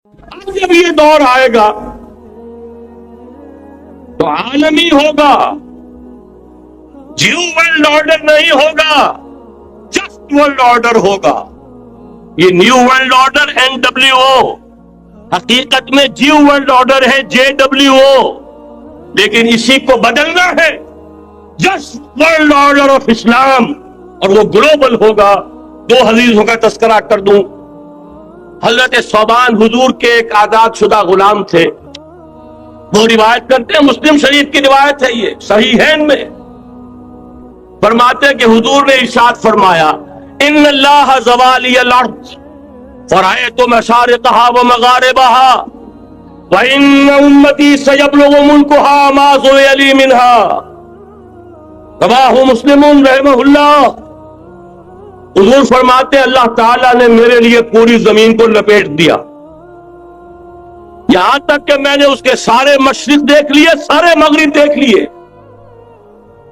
اب جب یہ دور آئے گا تو عالمی ہوگا، جیو ورلڈ آرڈر نہیں ہوگا، جسٹ ورلڈ آرڈر ہوگا۔ یہ نیو ورلڈ آرڈر NWO، حقیقت میں جیو ورلڈ آرڈر ہے JWO، لیکن اسی کو بدلنا ہے جسٹ ورلڈ آرڈر آف اسلام، اور وہ گلوبل ہوگا۔ دو حدیثوں کا تذکرہ کر دوں۔ حضرت ثوبان حضور کے ایک آزاد شدہ غلام تھے، وہ روایت کرتے ہیں، مسلم شریف کی روایت ہے، یہ صحیحین میں فرماتے ہیں کہ حضور نے ارشاد فرمایا، ان اللہ زوالی الارض فرأیت مشارقها ومغاربها وان امتی سیبلغ ملکها ما زوی لی منها، رواہ مسلم رحمہ اللہ۔ حضور فرماتے ہیں اللہ تعالیٰ نے میرے لیے پوری زمین کو لپیٹ دیا، یہاں تک کہ میں نے اس کے سارے مشرق دیکھ لیے، سارے مغرب دیکھ لیے،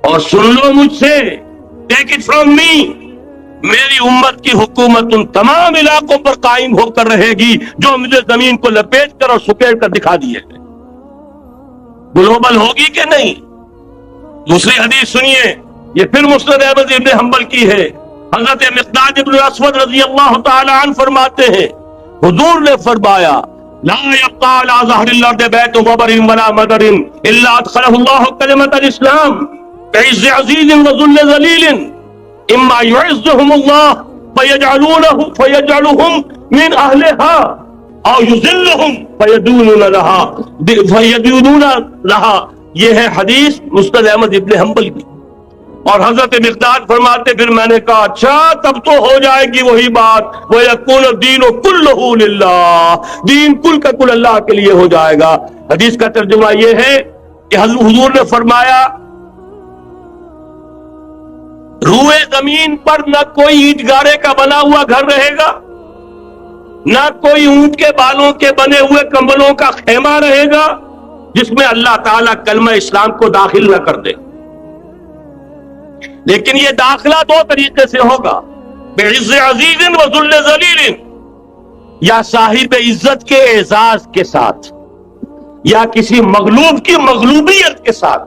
اور سن لو مجھ سے، ٹیک اٹ فرام می، میری امت کی حکومت ان تمام علاقوں پر قائم ہو کر رہے گی جو مجھے زمین کو لپیٹ کر اور سکیڑ کر دکھا دیے گئے۔ گلوبل ہوگی کہ نہیں؟ دوسری حدیث سنیے، یہ پھر مسند احمد ابن حنبل کی ہے۔ حضرت مقداد ابن اسود رضی اللہ تعالی عنہ فرماتے ہیں، حضور نے فرمایا، لا يبقى على ظهر الارض بيت وبر ولا مدر الا ادخله الله كلمة الاسلام بعز عزيز وذل ذليل، اما يعزهم الله فيجعلهم من اهلها او يذلهم فيدونون لها۔ یہ ہے حدیث مسند احمد ابن حنبل کی۔ اور حضرت مقداد فرماتے پھر میں نے کہا اچھا تب تو ہو جائے گی وہی بات، وَيَكُونُ الدِّينُ كُلُّهُ لِلَّهِ، دین کل کا کل اللہ کے لیے ہو جائے گا۔ حدیث کا ترجمہ یہ ہے کہ حضور نے فرمایا، روئے زمین پر نہ کوئی اینٹ گارے کا بنا ہوا گھر رہے گا، نہ کوئی اونٹ کے بالوں کے بنے ہوئے کمبلوں کا خیمہ رہے گا جس میں اللہ تعالیٰ کلمہ اسلام کو داخل نہ کر دے۔ لیکن یہ داخلہ دو طریقے سے ہوگا، بعز عزیز و ذل ذلیل، یا صاحب عزت کے اعزاز کے ساتھ، یا کسی مغلوب کی مغلوبیت کے ساتھ،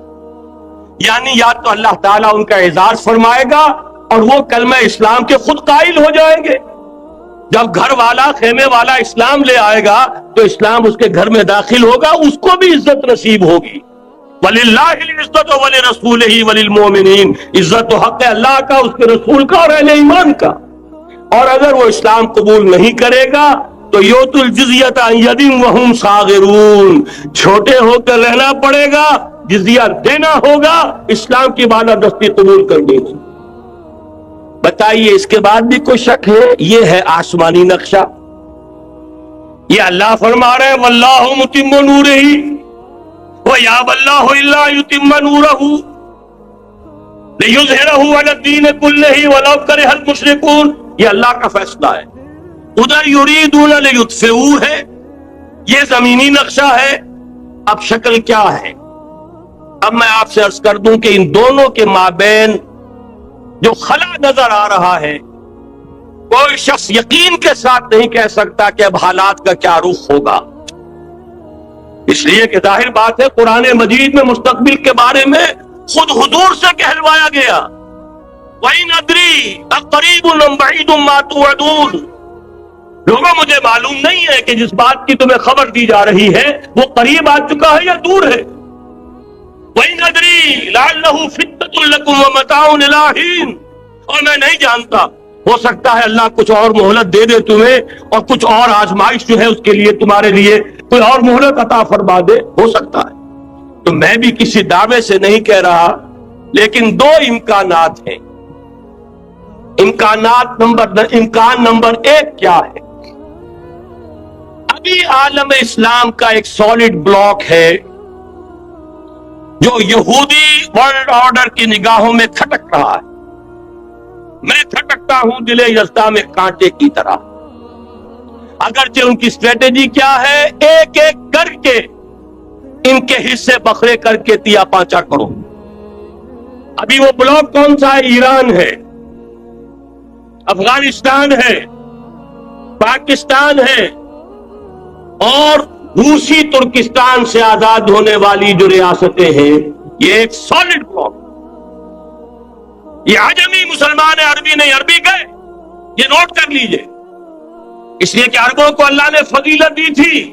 یعنی یا تو اللہ تعالیٰ ان کا اعزاز فرمائے گا اور وہ کلمہ اسلام کے خود قائل ہو جائیں گے۔ جب گھر والا خیمے والا اسلام لے آئے گا تو اسلام اس کے گھر میں داخل ہوگا، اس کو بھی عزت نصیب ہوگی۔ وَلِلَّهِ الْعِزَّةُ وَلِرَسُولِهِ وَلِلْمُؤْمِنِينَ، عزت و حق ہے اللہ کا، اس کے رسول کا اور اہل ایمان کا۔ اور اگر وہ اسلام قبول نہیں کرے گا تو یؤتُ الْجِزْیَةَ عَنْ یَدٍ وَهُمْ صَاغِرُونَ، چھوٹے ہو کر رہنا پڑے گا، جزیہ دینا ہوگا، اسلام کی بالادستی قبول کرنی ہوگی۔ بتائیے اس کے بعد بھی کوئی شک ہے؟ یہ ہے آسمانی نقشہ۔ یہ اللہ فرما رہے ہیں وَاللَّهُ مُتِمُّ نُورِهِ وَيَأْبَى اللَّهُ إِلَّا يُتِمَّ نُورَهُ لِيُظْهِرَهُ عَلَى الدِّينِ كُلِّهِ وَلَوْ كَرِهَ الْمُشْرِكُونَ، یہ اللہ کا فیصلہ ہے۔ ادھر يُرِيدُونَ لِيُطْفِئُوا ہے، یہ زمینی نقشہ ہے۔ اب شکل کیا ہے؟ اب میں آپ سے عرض کر دوں کہ ان دونوں کے مابین جو خلا نظر آ رہا ہے، کوئی شخص یقین کے ساتھ نہیں کہہ سکتا کہ اب حالات کا کیا رخ ہوگا، اس لیے کہ ظاہر بات ہے قرآن مجید میں مستقبل کے بارے میں خود حضور سے کہلوایا گیا، وَإِنْ أَدْرِي أَقَرِيبٌ أَمْ بَعِيدٌ مَا تُوعَدُونَ، لوگوں مجھے معلوم نہیں ہے کہ جس بات کی تمہیں خبر دی جا رہی ہے وہ قریب آ چکا ہے یا دور ہے۔ وَإِنْ أَدْرِي لَعَلَّهُ فِتْنَةٌ لَكُمْ وَمَتَاعٌ إِلَىٰ حِينٍ، اور میں نہیں جانتا، ہو سکتا ہے اللہ کچھ اور مہلت دے دے تمہیں، اور کچھ اور آزمائش جو ہے اس کے لیے تمہارے لیے کوئی اور مہلت عطا فرما دے، ہو سکتا ہے۔ تو میں بھی کسی دعوے سے نہیں کہہ رہا، لیکن دو امکانات ہیں۔ امکان نمبر ایک کیا ہے؟ ابھی عالم اسلام کا ایک سالڈ بلاک ہے جو یہودی ورلڈ آرڈر کی نگاہوں میں کھٹک رہا ہے۔ میں کھٹکتا ہوں دل یزداں میں کانٹے کی طرح۔ اگرچہ ان کی اسٹریٹجی کیا ہے، ایک ایک کر کے ان کے حصے بکھرے کر کے تیا پانچا کرو۔ ابھی وہ بلاک کون سا ہے؟ ایران ہے، افغانستان ہے، پاکستان ہے، اور روسی ترکستان سے آزاد ہونے والی جو ریاستیں ہیں، یہ ایک سالڈ بلاک. یہ عجمی مسلمان عربی نہیں، عربی گئے، یہ نوٹ کر لیجئے. اس لیے کہ عربوں کو اللہ نے فضیلت دی تھی،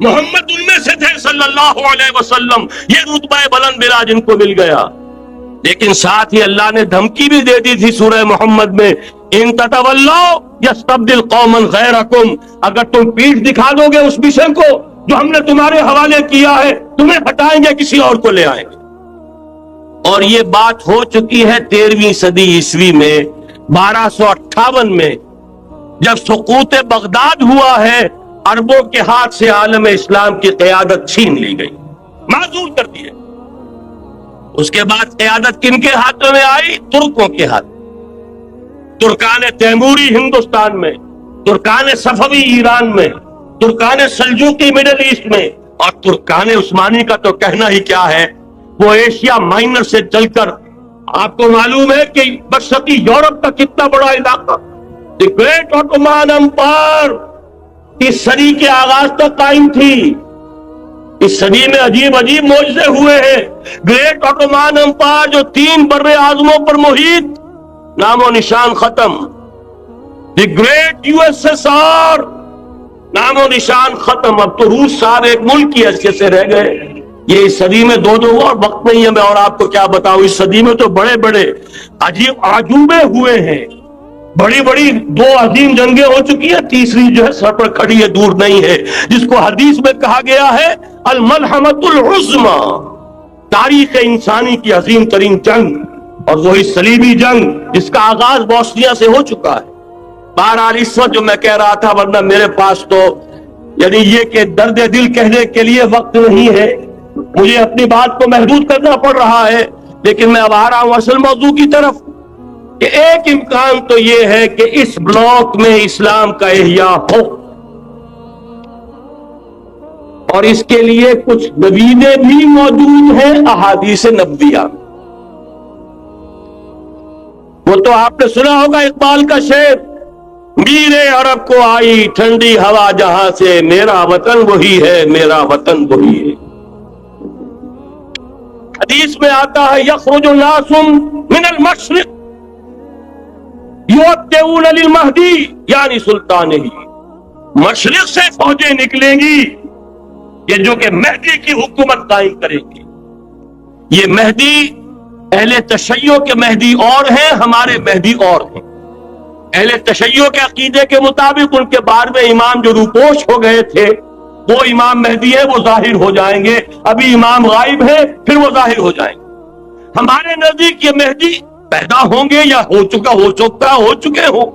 محمد ان میں سے تھے صلی اللہ علیہ وسلم، یہ رتبہ بلند بلا جن کو مل گیا. لیکن ساتھ ہی اللہ نے دھمکی بھی دے دی تھی سورہ محمد میں، ان تتولوا یستبدل قوما غیرکم، اگر تم پیٹھ دکھا دو گے اس مشن کو جو ہم نے تمہارے حوالے کیا ہے، تمہیں ہٹائیں گے، کسی اور کو لے آئیں گے. اور یہ بات ہو چکی ہے 13ویں صدی عیسوی میں، 1258 میں جب سقوط بغداد ہوا ہے، عربوں کے ہاتھ سے عالم اسلام کی قیادت چھین لی گئی، معزول کر دیے. اس کے بعد قیادت کن کے ہاتھوں میں آئی؟ ترکوں کے ہاتھ. ترکان تیموری ہندوستان میں، ترکان صفوی ایران میں، ترکان سلجوقی مڈل ایسٹ میں، اور ترکان عثمانی کا تو کہنا ہی کیا ہے، وہ ایشیا مائنر سے چل کر آپ کو معلوم ہے کہ مشرقی یورپ کا کتنا بڑا علاقہ، دی گریٹ آٹومان امپائر اس صدی کے آغاز تک قائم تھی. اس صدی میں عجیب عجیب معجزے ہوئے ہیں. گریٹ آٹومان امپائر جو 3 بر اعظموں پر محیط، نام و نشان ختم. The great U S S R, نام و نشان ختم. اب تو روس صاحب ایک ملک کی حیثیت سے رہ گئے. یہ اس صدی میں دو اور وقت نہیں ہے، میں اور آپ کو کیا بتاؤں. اس صدی میں تو بڑے بڑے عجیب عجوبے ہوئے ہیں. بڑی بڑی 2 عظیم جنگیں ہو چکی ہیں، تیسری جو ہے سر پر کھڑی ہے، دور نہیں ہے، جس کو حدیث میں کہا گیا ہے الملحمۃ العظمی، تاریخ انسانی کی عظیم ترین جنگ، اور وہی صلیبی جنگ جس کا آغاز بوسنیا سے ہو چکا ہے. بہرحال اس وقت جو میں کہہ رہا تھا، ورنہ میرے پاس تو یعنی یہ کہ درد دل کہنے کے لیے وقت نہیں ہے، مجھے اپنی بات کو محدود کرنا پڑ رہا ہے. لیکن میں اب آ رہا ہوں اصل موضوع کی طرف، کہ ایک امکان تو یہ ہے کہ اس بلاک میں اسلام کا احیاء ہو، اور اس کے لیے کچھ نوینے بھی موجود ہیں احادیث نبویہ. وہ تو آپ نے سنا ہوگا اقبال کا شعر، میرے عرب کو آئی ٹھنڈی ہوا جہاں سے، میرا وطن وہی ہے، میرا وطن وہی ہے. حدیث میں آتا ہے یخرج الناس من المشرق یؤدون للمہدی یعنی سلطانہ، مشرق سے فوجیں نکلیں گی یہ جو کہ مہدی کی حکومت قائم کریں گی. یہ مہدی اہل تشیع کے مہدی اور ہیں، ہمارے مہدی اور ہیں. اہل تشیع کے عقیدے کے مطابق ان کے بارے میں امام جو روپوش ہو گئے تھے وہ امام مہدی ہے، وہ ظاہر ہو جائیں گے. ابھی امام غائب ہے، پھر وہ ظاہر ہو جائیں گے. ہمارے نزدیک یہ مہدی پیدا ہوں گے یا ہو چکے ہوں،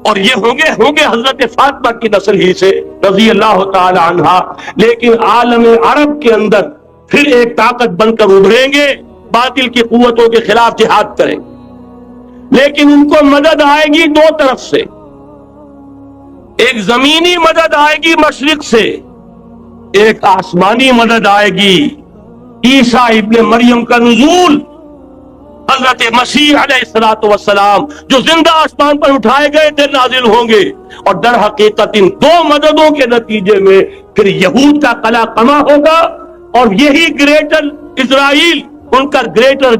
اور یہ ہوں گے حضرت فاطمہ کی نسل ہی سے رضی اللہ تعالی عنہا. لیکن عالم عرب کے اندر پھر ایک طاقت بن کر ابھریں گے، باطل کی قوتوں کے خلاف جہاد کریں گے. لیکن ان کو مدد آئے گی 2 طرف سے. ایک زمینی مدد آئے گی مشرق سے، ایک آسمانی مدد آئے گی. عیسیٰ ابن مریم کا نزول، حضرت مسیح علیہ السلام جو زندہ آسمان پر اٹھائے گئے تھے نازل ہوں گے. اور در حقیقت ان 2 مددوں کے نتیجے میں پھر یہود کا قلع قمع ہوگا، اور یہی گریٹر اسرائیل ان کا گریٹر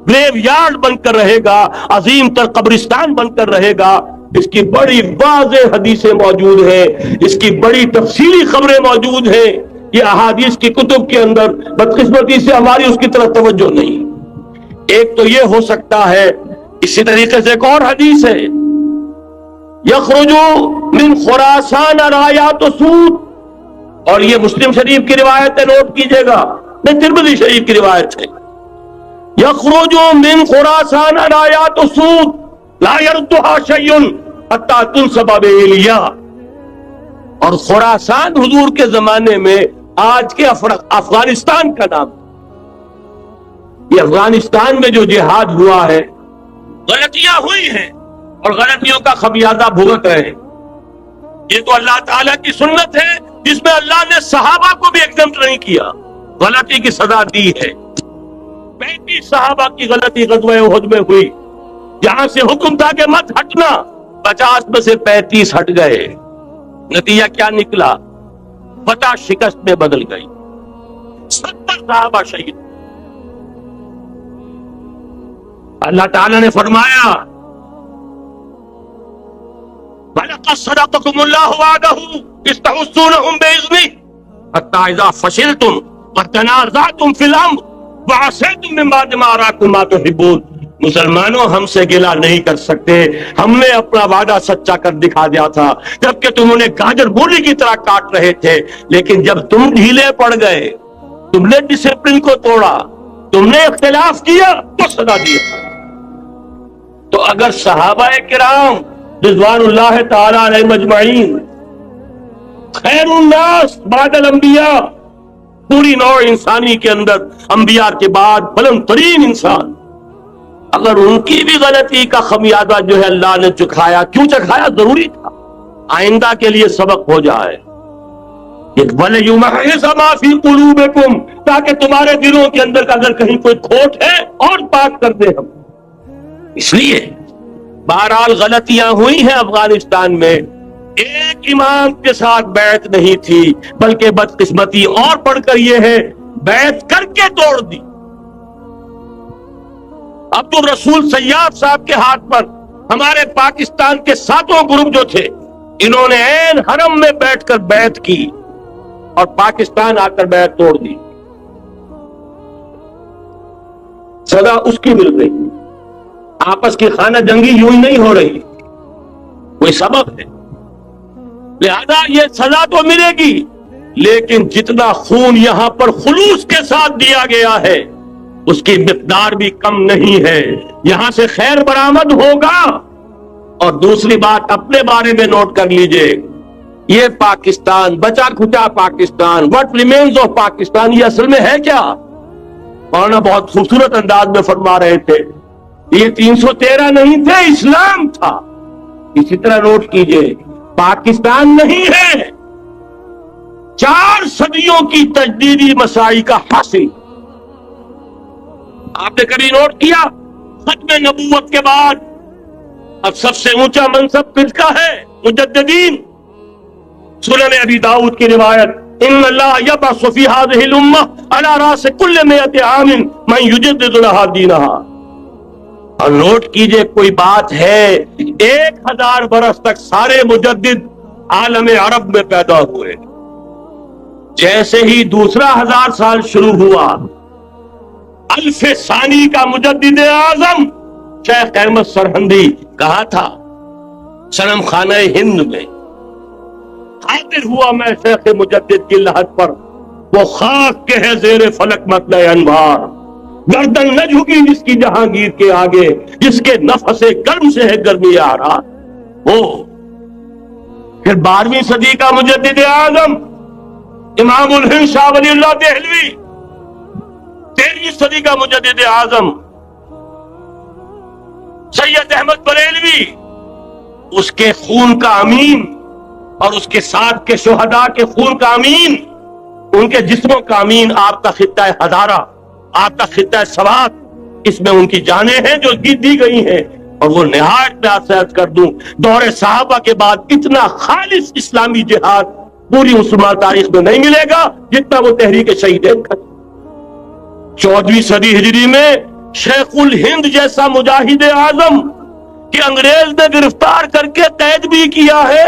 گریو یارڈ بن کر رہے گا، عظیم تر قبرستان بن کر رہے گا. اس کی بڑی واضح حدیثیں موجود ہیں، اس کی بڑی تفصیلی خبریں موجود ہیں. یہ احادیث کی کتب کے اندر بدقسمتی سے ہماری اس کی طرف توجہ نہیں. ایک تو یہ ہو سکتا ہے. اسی طریقے سے ایک اور حدیث ہے، یخرج من خراسان رایات سود، اور یہ مسلم شریف کی روایت ہے، نوٹ کیجئے گا، نہیں ترمذی شریف کی روایت ہے. یخرج من خراسان رایات سود لا یردها شیء حتی تنصب بإیلیاء. اور خراسان حضور کے زمانے میں آج کے افغانستان کا نام. یہ افغانستان میں جو جہاد ہوا ہے، غلطیاں ہوئی ہیں اور غلطیوں کا خمیازہ بھگت رہے ہیں. یہ تو اللہ تعالیٰ کی سنت ہے جس میں اللہ نے صحابہ کو بھی ایگزمپٹ نہیں کیا، غلطی کی سزا دی ہے. 35 صحابہ کی غلطی غزوہ احد میں ہوئی، جہاں سے حکم تھا کہ مت ہٹنا، 50 میں سے 35 ہٹ گئے. نتیجہ کیا نکلا؟ فتح شکست میں بدل گئی. 70 صحابہ شہید. اللہ تعالیٰ نے فرمایا وَلَقَدْ صَدَقَكُمُ اللَّهُ وَعْدَهُ إِذْ تَحُسُّونَهُم بِإِذْنِهِ حَتَّىٰ إِذَا فَشِلْتُمْ وَتَنَازَعْتُمْ فِي الْأَمْرِ وَعَصَيْتُم مِّن بَعْدِ مَا أَرَاكُم مَّا تُحِبُّونَ. مسلمانوں ہم سے گلہ نہیں کر سکتے، ہم نے اپنا وعدہ سچا کر دکھا دیا تھا جبکہ تم انہیں گاجر مولی کی طرح کاٹ رہے تھے، لیکن جب تم ڈھیلے پڑ گئے، تم نے ڈسپلن کو توڑا، تم نے اختلاف کیا تو سزا دیا. تو اگر صحابہ کرام رضوان اللہ تعالی علیہم اجمعین خیر الناس بعد الانبیاء، پوری نوع انسانی کے اندر انبیاء کے بعد بلند ترین انسان، اگر ان کی بھی غلطی کا خمیازہ جو ہے اللہ نے چکھایا، کیوں چکھایا؟ ضروری تھا، آئندہ کے لیے سبق ہو جائے. وَلِيُمَحِّصَ مَا فِي قُلُوبِكُمْ، تاکہ تمہارے دلوں کے اندر اگر کہیں کوئی کھوٹ ہے اور پاک کر دے ہم. اس لیے بہرحال غلطیاں ہوئی ہیں افغانستان میں، ایک امام کے ساتھ بیعت نہیں تھی، بلکہ بدقسمتی اور پڑھ کر یہ ہے بیعت کر کے توڑ دی. عبد الرسول سیاف صاحب کے ہاتھ پر ہمارے پاکستان کے 7 گروپ جو تھے، انہوں نے عین حرم میں بیٹھ کر بیعت کی اور پاکستان آ کر بیعت توڑ دی. سزا اس کی مل رہی، آپس کی خانہ جنگی یوں ہی نہیں ہو رہی، کوئی سبب ہے. لہذا یہ سزا تو ملے گی، لیکن جتنا خون یہاں پر خلوص کے ساتھ دیا گیا ہے اس کی مقدار بھی کم نہیں ہے. یہاں سے خیر برآمد ہوگا. اور دوسری بات اپنے بارے میں نوٹ کر لیجئے، یہ پاکستان، بچا کھچا Pakistan, what remains of Pakistan, یہ اصل میں ہے کیا؟ مولانا بہت خوبصورت انداز میں فرما رہے تھے، یہ 313 نہیں تھے، اسلام تھا. اسی طرح نوٹ کیجئے، پاکستان نہیں ہے، 4 صدیوں کی تجدیدی مساعی کا حاصل. آپ نے کبھی نوٹ کیا ختم نبوت کے بعد اب سب سے اونچا منصب کس کا ہے؟ مجددین. سنن ابی داؤد کی روایت، ان اللہ یبعث فی هذه الامہ علی راس کل 100 عام من یجدد لها دینہا. اور نوٹ کیجئے کوئی بات ہے، 1000 برس تک سارے مجدد عالم عرب میں پیدا ہوئے. جیسے ہی دوسرا 1000 سال شروع ہوا، الف ثانی کا مجدد اعظم شیخ احمد سرہندی کہا تھا صنم خانہ ہند میں، حاضر ہوا میں شیخ مجدد کی لحد پر، وہ خاک کے ہے زیر فلک مطلع انوار، گردن نہ جھکی جس کی جہانگیر کے آگے، جس کے نفس گرم سے ہے گرمی آ رہا. وہ پھر 12ویں صدی کا مجدد اعظم امام الہند شاہ ولی اللہ دہلوی، 13ویں صدی کا مجدد اعظم سید احمد بریلوی، اس کے خون کا امین اور اس کے ساتھ کے شہداء کے خون کا امین، ان کے جسموں کا امین آپ کا خطہ ہزارہ، آپ کا خطہ سوات، اس میں ان کی جانیں ہیں جو دی گئی ہیں. اور وہ نہایت میں آپ سے عرض کر دوں، دور صحابہ کے بعد اتنا خالص اسلامی جہاد پوری مسلمان تاریخ میں نہیں ملے گا جتنا وہ تحریک شہیدین کا. 14ویں صدی ہجری میں شیخ الہند جیسا مجاہد اعظم کہ انگریز نے گرفتار کر کے قید بھی کیا ہے،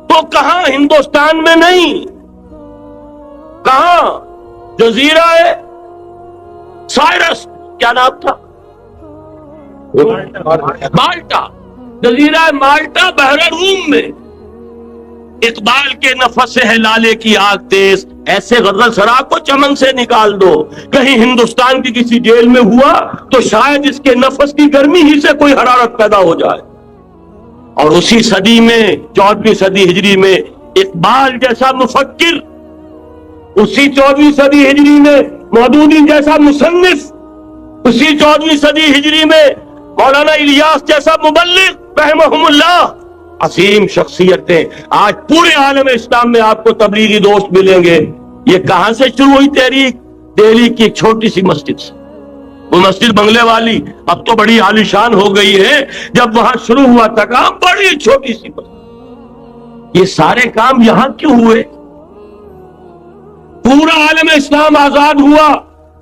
تو کہاں ہندوستان میں نہیں، کہاں جزیرہ سائرس، کیا نام تھا، مالٹا، جزیرہ مالٹا بحر روم میں. اقبال کے نفس سے ہے لالے کی آگ تیز، ایسے غزل سرا کو چمن سے نکال دو. کہیں ہندوستان کی کسی جیل میں ہوا تو شاید اس کے نفس کی گرمی ہی سے کوئی حرارت پیدا ہو جائے. اور اسی صدی میں 14ویں صدی ہجری میں اقبال جیسا مفکر، اسی 14ویں صدی ہجری میں مودودی جیسا مصنف، اسی 14ویں صدی ہجری میں مولانا الیاس جیسا مبلغ رحمہم اللہ، عظیم شخصیتیں. آج پورے عالم اسلام میں آپ کو تبلیغی دوست ملیں گے. یہ کہاں سے شروع ہوئی تحریک؟ دہلی کی ایک چھوٹی سی مسجد سے. وہ مسجد بنگلے والی اب تو بڑی عالیشان ہو گئی ہے، جب وہاں شروع ہوا تھا کام بڑی چھوٹی سی مسجد. یہ سارے کام یہاں کیوں ہوئے؟ میں اسلام آزاد ہوا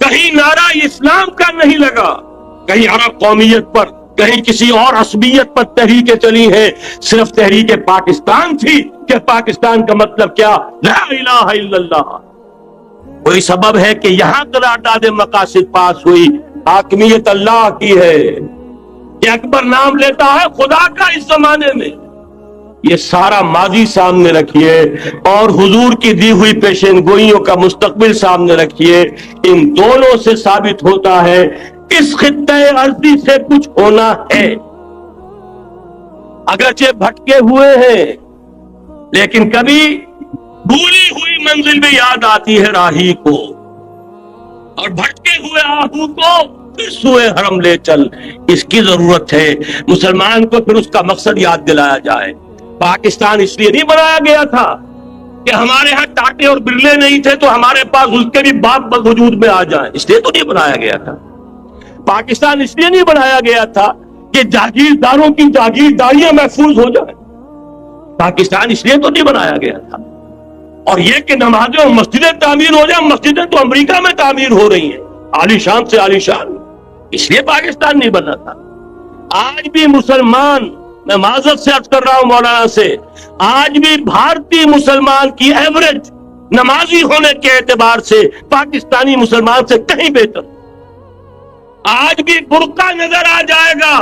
کہیں نعرہ اسلام کا نہیں لگا، کہیں عرب قومیت پر، کہیں کسی اور عصبیت پر تحریکیں چلی ہیں، صرف تحریک پاکستان تھی کہ پاکستان کا مطلب کیا؟ لا الہ الا اللہ۔ کوئی سبب ہے کہ یہاں قرارداد مقاصد پاس ہوئی، حاکمیت اللہ کی ہے، یہ اکبر نام لیتا ہے خدا کا اس زمانے میں۔ یہ سارا ماضی سامنے رکھیے اور حضور کی دی ہوئی پیشین گوئیوں کا مستقبل سامنے رکھیے، ان دونوں سے ثابت ہوتا ہے اس خطہ ارضی سے کچھ ہونا ہے۔ اگرچہ بھٹکے ہوئے ہیں لیکن کبھی بھولی ہوئی منزل بھی یاد آتی ہے راہی کو، اور بھٹکے ہوئے آہو کو پھر سوئے حرم لے چل، اس کی ضرورت ہے مسلمان کو پھر اس کا مقصد یاد دلایا جائے۔ پاکستان اس لیے نہیں بنایا گیا تھا کہ ہمارے ہاں ٹاٹے اور برلے نہیں تھے تو ہمارے پاس اس کے بھی باپ وجود میں آ جائیں، اس لیے تو نہیں بنایا گیا تھا۔ پاکستان اس لیے نہیں بنایا گیا تھا کہ جاگیرداروں کی جاگیرداریاں محفوظ ہو جائیں، پاکستان اس لیے تو نہیں بنایا گیا تھا۔ اور یہ کہ نمازیں اور مسجدیں تعمیر ہو جائیں، مسجدیں تو امریکہ میں تعمیر ہو رہی ہیں عالی شان سے عالی شان، اس لیے پاکستان نہیں بنا تھا۔ آج بھی مسلمان، میں معذرت سے عرض کر رہا ہوں مولانا سے، آج بھی بھارتی مسلمان کی ایوریج نمازی ہونے کے اعتبار سے پاکستانی مسلمان سے کہیں بہتر۔ آج بھی برقع نظر آ جائے گا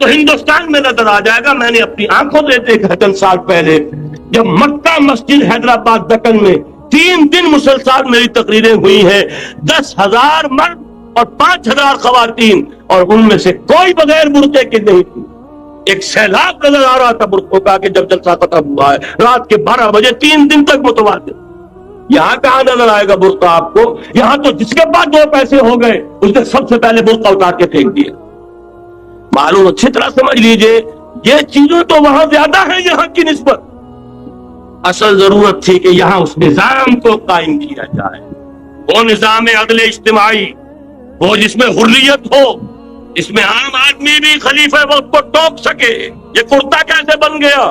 تو ہندوستان میں نظر آ جائے گا۔ میں نے اپنی آنکھوں سے دیکھا چند سال پہلے جب مکہ مسجد حیدرآباد دکن میں 3 دن مسلسل میری تقریریں ہوئی ہیں، 10,000 مرد اور 5,000 خواتین، اور ان میں سے کوئی بغیر برقعے کے نہیں تھی۔ ایک سیلاب نظر آ رہا تھا برقعوں کا کہ جب جلسہ ختم ہوا ہے رات کے 12 بجے 3 دن تک متواتر۔ یہاں کہاں نظر آئے گا برقع آپ کو؟ یہاں تو جس کے پاس 2 پیسے ہو گئے اس نے سب سے پہلے برقع اتار کے پھینک دیا۔ معلوم اچھی طرح سمجھ لیجئے یہ چیزیں تو وہاں زیادہ ہیں یہاں کی نسبت۔ اصل ضرورت تھی کہ یہاں اس نظام کو قائم کیا جائے، وہ نظام عدل اجتماعی، وہ جس میں حریت ہو، اس میں عام آدمی بھی خلیفہ وقت کو ٹوک سکے۔ یہ کرتا کیسے بن گیا؟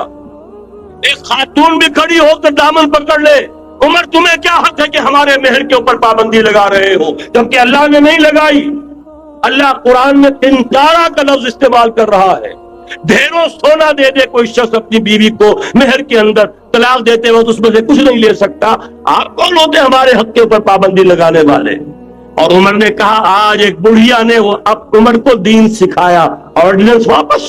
ایک خاتون بھی کھڑی ہو کر دامن پکڑ لے، عمر تمہیں کیا حق ہے کہ ہمارے مہر کے اوپر پابندی لگا رہے ہو، جبکہ اللہ نے نہیں لگائی۔ اللہ قرآن میں تنکارہ کا لفظ استعمال کر رہا ہے۔ ڈھیروں سونا دے دے کوئی شخص اپنی بیوی کو مہر کے اندر، طلاق دیتے وقت اس میں سے کچھ نہیں لے سکتا، آپ کون ہوتے ہمارے حق کے اوپر پابندی لگانے والے؟ اور عمر نے کہا، آج ایک بڑھیا نے وہ اب عمر کو دین سکھایا، آرڈیننس واپس۔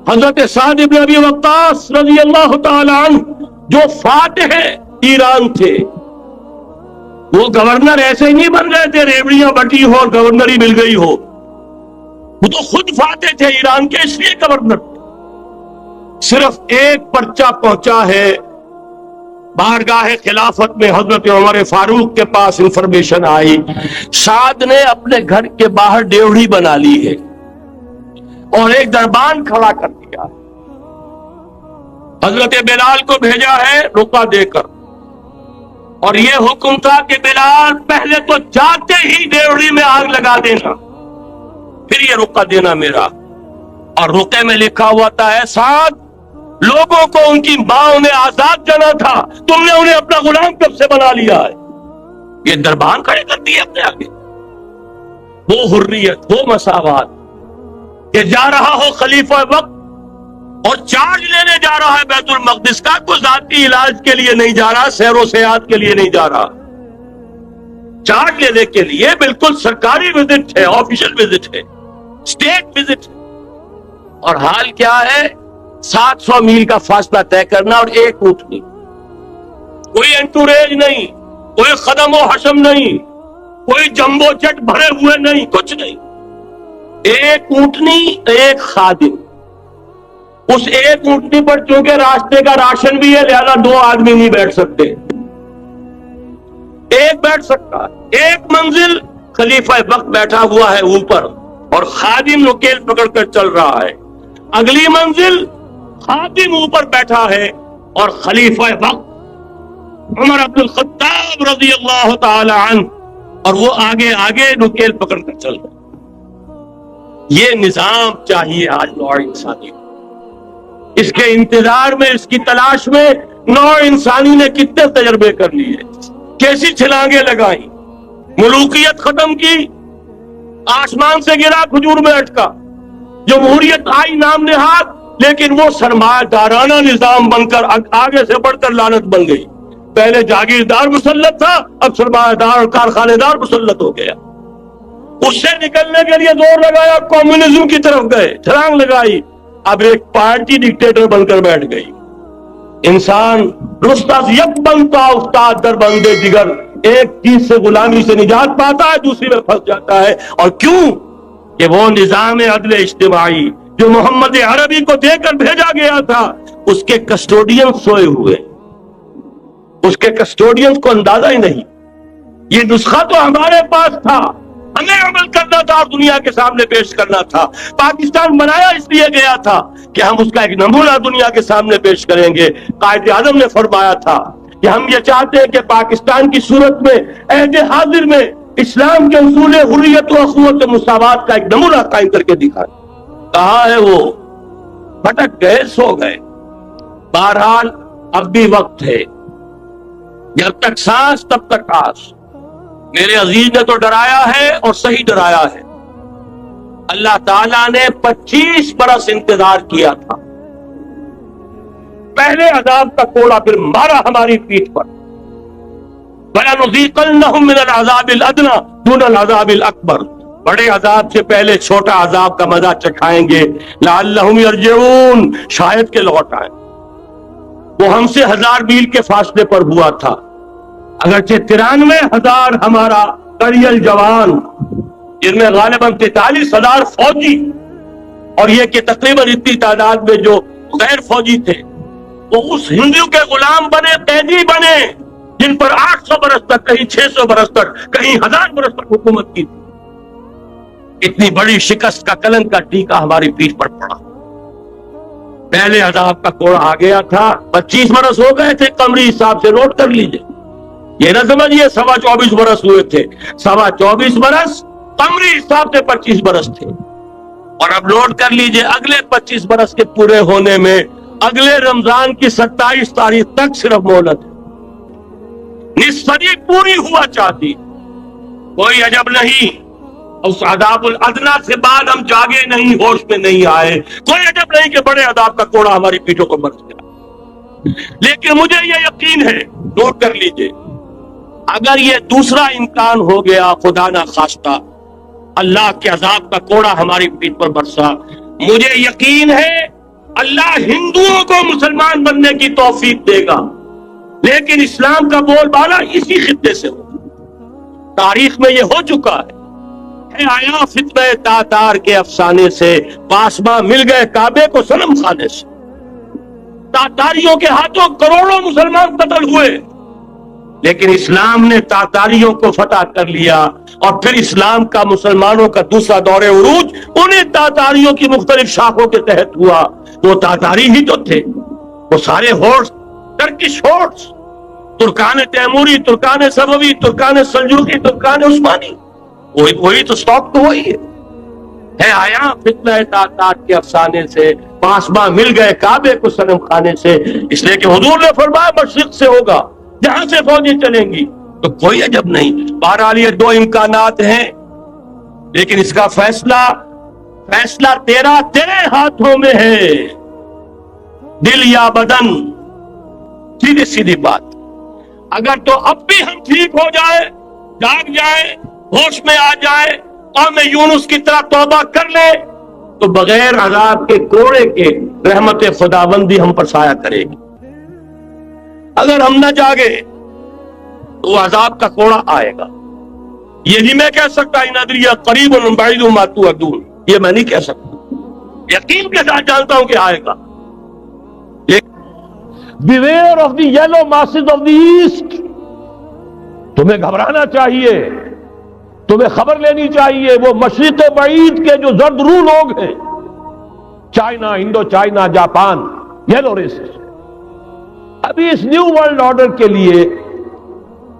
حضرت سعد بن ابی وقاص رضی اللہ تعالی عنہ جو فاتح ایران تھے، وہ گورنر ایسے ہی نہیں بن گئے تھے ریوڑیاں بٹی ہو اور گورنر ہی مل گئی ہو، وہ تو خود فاتح تھے ایران کے، اس لیے گورنر تھے۔ صرف ایک پرچہ پہنچا ہے بارگاہ خلافت میں، حضرت عمر فاروق کے پاس انفارمیشن آئی سعد نے اپنے گھر کے باہر ڈیوڑی بنا لی ہے اور ایک دربان کھڑا کر دیا، حضرت بلال کو بھیجا ہے رقعہ دے کر، اور یہ حکم تھا کہ بلال پہلے تو جاتے ہی ڈیوڑی میں آگ لگا دینا، پھر یہ رقعہ دینا میرا۔ اور رقعے میں لکھا ہوا تھا ہے، سعد لوگوں کو ان کی ماں نے آزاد جانا تھا، تم نے انہیں اپنا غلام کب سے بنا لیا ہے؟ یہ دربان کھڑے کر دیے اپنے آگے۔ وہ حریت، وہ مساوات کہ جا رہا ہو خلیفہ وقت اور چارج لینے جا رہا ہے بیت المقدس کا، کوئی ذاتی علاج کے لیے نہیں جا رہا، سیر و سیاحت کے لیے نہیں جا رہا، چارج لینے کے لیے بالکل سرکاری وزٹ ہے، آفیشل وزٹ ہے، اسٹیٹ وزٹ ہے۔ اور حال کیا ہے؟ 700 میل کا فاصلہ طے کرنا اور ایک اونٹنی، کوئی انٹوریج نہیں، کوئی خدم و حشم نہیں، کوئی جمبو جٹ بھرے ہوئے نہیں، کچھ نہیں، ایک اونٹنی ایک خادم۔ اس ایک اونٹنی پر چونکہ راستے کا راشن بھی ہے لہذا 2 آدمی نہیں بیٹھ سکتے، ایک بیٹھ سکتا ہے۔ ایک منزل خلیفہ وقت بیٹھا ہوا ہے اوپر اور خادم نکیل پکڑ کر چل رہا ہے، اگلی منزل خادم اوپر بیٹھا ہے اور خلیفہ وقت عمر بن الخطاب رضی اللہ تعالی عنہ، اور وہ آگے آگے نکیل پکڑ کر چل رہا۔ یہ نظام چاہیے آج نوع انسانی کو، اس کے انتظار میں، اس کی تلاش میں نوع انسانی نے کتنے تجربے کر لیے، کیسی چھلانگیں لگائیں، ملوکیت ختم کی، آسمان سے گرا کھجور میں اٹکا، جمہوریت آئی نام نہاد، لیکن وہ سرمایہ دارانہ نظام بن کر آگے سے بڑھ کر لعنت بن گئی۔ پہلے جاگیردار مسلط تھا، اب سرمایہ دار اور کارخانے دار مسلط ہو گیا۔ اس سے نکلنے کے لیے زور لگایا، کمیونزم کی طرف گئے، چھلانگ لگائی، اب ایک پارٹی ڈکٹیٹر بن کر بیٹھ گئی۔ انسان رستاز یک بنتا استاد در بندے جگر، ایک چیز سے غلامی سے نجات پاتا ہے، دوسری میں پھنس جاتا ہے۔ اور کیوں؟ کہ وہ نظام عدل اجتماعی جو محمد عربی کو دے کر بھیجا گیا تھا، اس کے کسٹوڈین سوئے ہوئے، اس کے کسٹوڈین کو اندازہ ہی نہیں۔ یہ نسخہ تو ہمارے پاس تھا، ہمیں عمل کرنا تھا اور دنیا کے سامنے پیش کرنا تھا۔ پاکستان بنایا اس لیے گیا تھا کہ ہم اس کا ایک نمونہ دنیا کے سامنے پیش کریں گے۔ قائد اعظم نے فرمایا تھا کہ ہم یہ چاہتے ہیں کہ پاکستان کی صورت میں عہد حاضر میں اسلام کے اصول حریت و اخوت و مساوات کا ایک نمونہ قائم کر کے دکھائیں۔ کہاں ہے وہ؟ بھٹک گئے، سو گئے۔ بہرحال اب بھی وقت ہے، جب تک سانس تب تک آس۔ میرے عزیز نے تو ڈرایا ہے اور صحیح ڈرایا ہے۔ اللہ تعالیٰ نے 25 برس انتظار کیا تھا، پہلے عذاب کا کوڑا پھر مارا ہماری پیٹھ پر۔ وَلَنُذِيقَنَّهُم مِّنَ الْعَذَابِ الْأَدْنَىٰ دُونَ الْعَذَابِ الْأَكْبَرِ، بڑے عذاب سے پہلے چھوٹا عذاب کا مزہ چکھائیں گے۔ لَعَلَّهُمْ يَرْجِعُونَ، شاید کہ لوٹ آئیں۔ وہ ہم سے 1000 میل کے فاصلے پر ہوا تھا، اگرچہ 93,000 ہمارا کریل جوان، جن میں غالباً 43,000 فوجی، اور یہ کہ تقریباً اتنی تعداد میں جو غیر فوجی تھے، وہ اس ہندو کے غلام بنے، قیدی بنے، جن پر 800 برس تک، کہیں 600 برس تک، کہیں 1000 برس تک حکومت کی تھی۔ اتنی بڑی شکست کا کلنک کا ٹیکا ہماری پیٹھ پر پڑا۔ پہلے عذاب کا کوڑا آ گیا تھا، 25 برس ہو گئے تھے، قمری حساب سے نوٹ کر لیجئے۔ یہ نہ سمجھیے 24.25 برس ہوئے تھے، 24.25 برس قمری حساب سے 25 برس تھے۔ اور اب نوٹ کر لیجئے اگلے 25 برس کے پورے ہونے میں اگلے رمضان کی 27 تاریخ تک صرف مہلت ہے۔ نصف صدی پوری ہوا چاہتی، کوئی عجب نہیں اس عذاب الادنا سے بعد ہم جاگے نہیں، ہوش میں نہیں آئے، کوئی عجب نہیں کہ بڑے عذاب کا کوڑا ہماری پیٹھوں کو برس گیا۔ لیکن مجھے یہ یقین ہے، نوٹ کر لیجئے، اگر یہ دوسرا امکان ہو گیا، خدا نہ خواستہ اللہ کے عذاب کا کوڑا ہماری پیٹھ پر برسا، مجھے یقین ہے اللہ ہندوؤں کو مسلمان بننے کی توفیق دے گا، لیکن اسلام کا بول بالا اسی خطے سے ہوگا۔ تاریخ میں یہ ہو چکا ہے آیا فتنہ تاتار کے افسانے سے، پاسباں مل گئے کعبے کو صنم خانے سے۔ تاتاریوں کے ہاتھوں کروڑوں مسلمان قتل ہوئے، لیکن اسلام نے تاتاریوں کو فتح کر لیا، اور پھر اسلام کا مسلمانوں کا دوسرا دور عروج انہیں تاتاریوں کی مختلف شاخوں کے تحت ہوا۔ وہ تاتاری ہی تو تھے، وہ سارے ہورس، ٹرکش ہورس، ترکان تیموری، ترکان صفوی، ترکان سلجوقی، ترکان عثمانی، وہی تو سٹاک تو وہی ہے آیا فتنہ تاتار کے افسانے سے، پاسباں مل گئے کعبے کو صنم خانے سے، اس لیے کہ حضور نے فرمایا مشرق سے ہوگا، جہاں سے فوجیں چلیں گی، تو کوئی عجب نہیں۔ بہرحال یہ 2 امکانات ہیں، لیکن اس کا فیصلہ تیرے ہاتھوں میں ہے، دل یا بدن، سیدھی بات۔ اگر تو اب بھی ہم ٹھیک ہو جائے، جاگ جائے، ہوش میں آ جائے، قوم یونس کی طرح توبہ کر لے، تو بغیر عذاب کے کوڑے کے رحمت خداوندی ہم پر سایہ کرے گی۔ اگر ہم نہ جاگے تو عذاب کا کوڑا آئے گا۔ یہ نہیں میں کہہ سکتا ان ادری قریب بعید ما توعدون، یہ میں نہیں کہہ سکتا، یقین کے ساتھ جانتا ہوں کہ آئے گا۔ Beware of the yellow masses of the east، تمہیں گھبرانا چاہیے، تمہیں خبر لینی چاہیے، وہ مشرق بعید کے جو زرد رو لوگ ہیں، China, Indo China, Japan, yellow races, ابھی اس نیو ورلڈ آرڈر کے لیے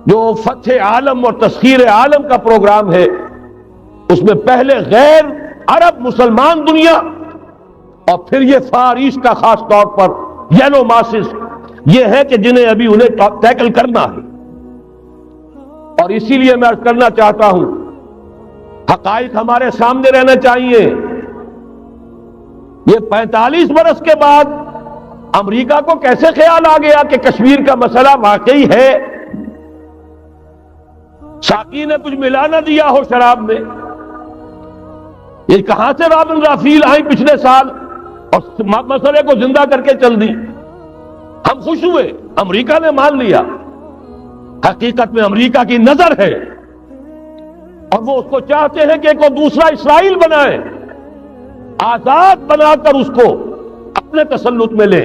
جو فتح عالم اور تسخیر عالم کا پروگرام ہے، اس میں پہلے غیر عرب مسلمان دنیا، اور پھر یہ فار ایسٹ کا خاص طور پر یلو ماسز، یہ ہے کہ جنہیں ابھی انہیں ٹیکل کرنا ہے۔ اور اسی لیے میں عرض کرنا چاہتا ہوں، حقائق ہمارے سامنے رہنا چاہیے۔ یہ 45 برس کے بعد امریکہ کو کیسے خیال آ گیا کہ کشمیر کا مسئلہ واقعی ہے؟ ساقی نے کچھ ملا نہ دیا ہو شراب میں؟ یہ کہاں سے رابن رافیل آئی پچھلے سال اور مسئلے کو زندہ کر کے چل دی؟ ہم خوش ہوئے، امریکہ نے مان لیا۔ حقیقت میں امریکہ کی نظر ہے اور وہ اس کو چاہتے ہیں کہ کوئی دوسرا اسرائیل بنائے، آزاد بنا کر اس کو اپنے تسلط میں لے۔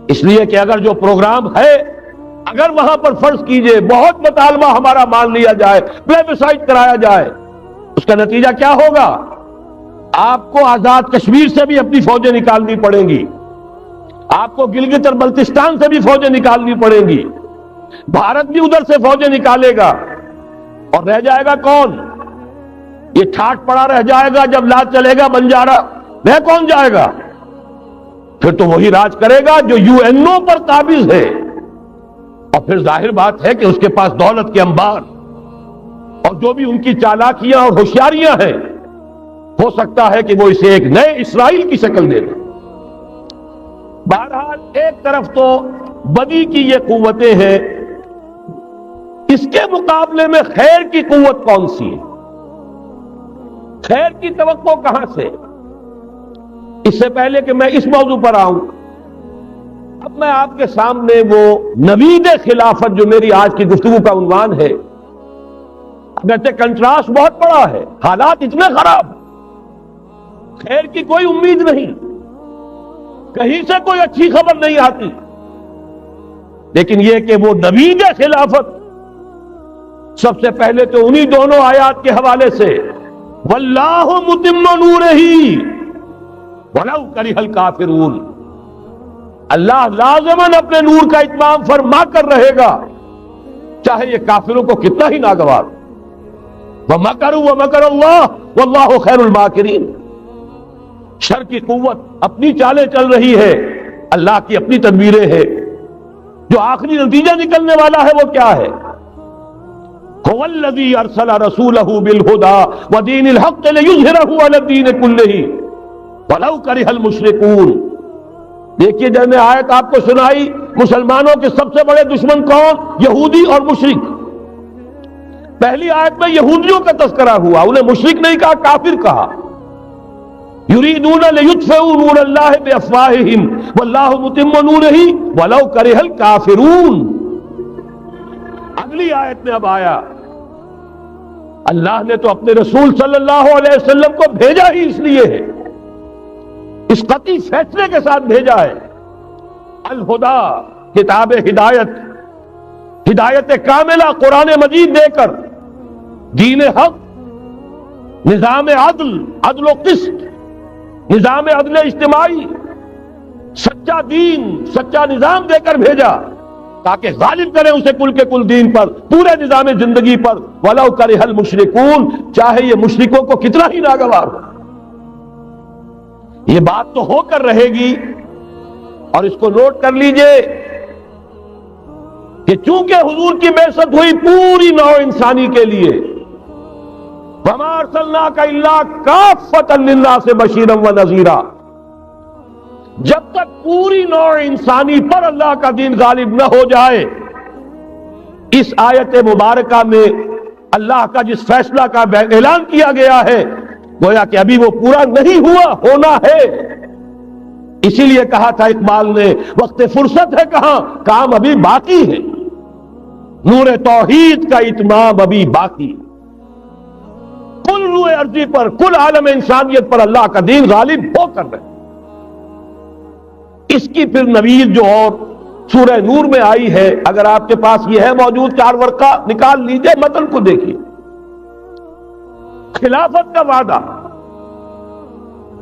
اس لیے کہ اگر جو پروگرام ہے، اگر وہاں پر فرض کیجئے بہت مطالبہ ہمارا مان لیا جائے، پلیبسائٹ کرایا جائے، اس کا نتیجہ کیا ہوگا؟ آپ کو آزاد کشمیر سے بھی اپنی فوجیں نکالنی پڑیں گی، آپ کو گلگت اور بلتستان سے بھی فوجیں نکالنی پڑیں گی، بھارت بھی ادھر سے فوجیں نکالے گا، اور رہ جائے گا کون؟ یہ ٹھاٹ پڑا رہ جائے گا جب لاج چلے گا بنجارا، رہ کون جائے گا؟ پھر تو وہی راج کرے گا جو UN پر قابض ہے، اور پھر ظاہر بات ہے کہ اس کے پاس دولت کے انبار اور جو بھی ان کی چالاکیاں اور ہوشیاریاں ہیں، ہو سکتا ہے کہ وہ اسے ایک نئے اسرائیل کی شکل دے دے۔ بہرحال ایک طرف تو بدی کی یہ قوتیں ہیں، اس کے مقابلے میں خیر کی قوت کون سی ہے؟ خیر کی توقع کہاں سے؟ اس سے پہلے کہ میں اس موضوع پر آؤں، اب میں آپ کے سامنے وہ نوید خلافت جو میری آج کی گفتگو کا عنوان ہے، اگرچہ کنٹراسٹ بہت بڑا ہے، حالات اتنے خراب، خیر کی کوئی امید نہیں، کہیں سے کوئی اچھی خبر نہیں آتی، لیکن یہ کہ وہ نوید خلافت سب سے پہلے تو انہی دونوں آیات کے حوالے سے واللہ متم نورہ ولو کرہ الکافرون، اللہ لازماً اپنے نور کا اتمام فرما کر رہے گا چاہے یہ کافروں کو کتنا ہی ناگوار۔ وَمَكَرُوا وَمَكَرَ اللَّهُ وَاللَّهُ خَيْرُ الْمَاكِرِينَ، شر کی قوت اپنی چالیں چل رہی ہے، اللہ کی اپنی تدبیریں ہیں، جو آخری نتیجہ نکلنے والا ہے وہ کیا ہے؟ هُوَ الَّذِي أَرْسَلَ رَسُولَهُ بِالْهُدَى وَدِينِ الْحَقِّ لِيُظْهِرَهُ عَلَى الدِّينِ كُلِّهِ وَلَوْ كَرِهَ الْمُشْرِكُونَ۔ دیکھیے جب میں آیت آپ کو سنائی، مسلمانوں کے سب سے بڑے دشمن کون؟ یہودی اور مشرک۔ پہلی آیت میں یہودیوں کا تذکرہ ہوا، انہیں مشرک نہیں کہا، کافر کہا۔ یریدون لیطفئوا نور اللہ بافواہہم واللہ متم نورہ ولو کرہ الکافرون۔ اگلی آیت میں اب آیا، اللہ نے تو اپنے رسول صلی اللہ علیہ وسلم کو بھیجا ہی اس لیے ہے، اس قطعی فیصلے کے ساتھ بھیجا ہے، الہدا، کتاب ہدایت، ہدایت کاملہ قرآن مجید دے کر، دین حق، نظام عدل، عدل و قسط، نظام عدل اجتماعی، سچا دین، سچا نظام دے کر بھیجا تاکہ غالب کریں اسے کل کے کل دین پر، پورے نظام زندگی پر، وَلَوْ كَرِهَ الْمُشْرِكُونَ، چاہے یہ مشرکوں کو کتنا ہی ناگوار ہو۔ یہ بات تو ہو کر رہے گی، اور اس کو نوٹ کر لیجئے کہ چونکہ حضور کی بعثت ہوئی پوری نوع انسانی کے لیے، وَمَا أَرْسَلْنَاكَ إِلَّا كَافَّةً لِلنَّاسِ بَشِيرًا وَنَذِيرًا، جب تک پوری نوع انسانی پر اللہ کا دین غالب نہ ہو جائے، اس آیت مبارکہ میں اللہ کا جس فیصلہ کا اعلان کیا گیا ہے گویا کہ ابھی وہ پورا نہیں ہوا، ہونا ہے۔ اسی لیے کہا تھا اقبال نے، وقت فرصت ہے کہاں، کام ابھی باقی ہے، نور توحید کا اتمام ابھی باقی، کل روئے ارضی پر، کل عالم انسانیت پر اللہ کا دین غالب ہو کر رہے۔ اس کی پھر نوید جو اور سورہ نور میں آئی ہے، اگر آپ کے پاس یہ ہے موجود 4 ورقہ نکال لیجئے، متن کو دیکھیے۔ خلافت کا وعدہ،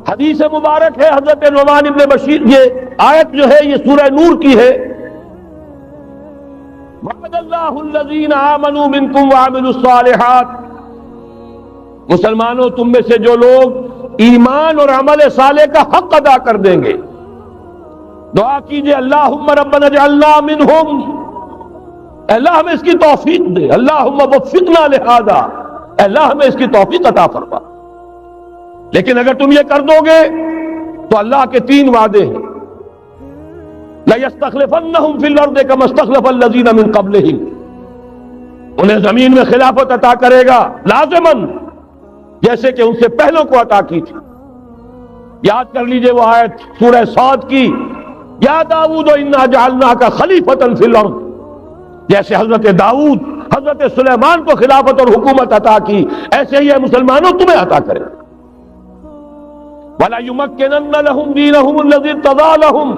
حدیث مبارک ہے حضرت نعمان ابن بشیر، یہ آیت جو ہے یہ سورہ نور کی ہے، وعد اللہ الذین آمنوا منکم وعملوا الصالحات، مسلمانوں تم میں سے جو لوگ ایمان اور عمل صالح کا حق ادا کر دیں گے، دعا کیجئے اللہم ربنا اجعلنا منہم، اللہ ہمیں اس کی توفیق دے، اللہم وفقنا لہذا، اللہ ہمیں اس کی توفیق عطا فرما۔ لیکن اگر تم یہ کر دو گے تو اللہ کے 3 وعدے ہیں، لَيَسْتَخْلِفَنَّهُمْ فِي الْأَرْضِ كَمَا اسْتَخْلَفَ الَّذِينَ مِنْ قَبْلِهِمْ، انہیں زمین میں خلافت عطا کرے گا لازماً، جیسے کہ ان سے پہلوں کو عطا کی تھی۔ یاد کر لیجئے وہ آیت سورہ صاد کی، یا داؤد انا جعلناک خلیفۃ فی الارض، جیسے حضرت داؤد حضرت سلیمان کو خلافت اور حکومت عطا کی، ایسے ہی ہے مسلمانوں تمہیں عطا کرے۔ وَلَا يُمَكِّنَنَّ لَهُمْ دِينَهُمُ الَّذِي ارْتَضَىٰ لَهُمْ،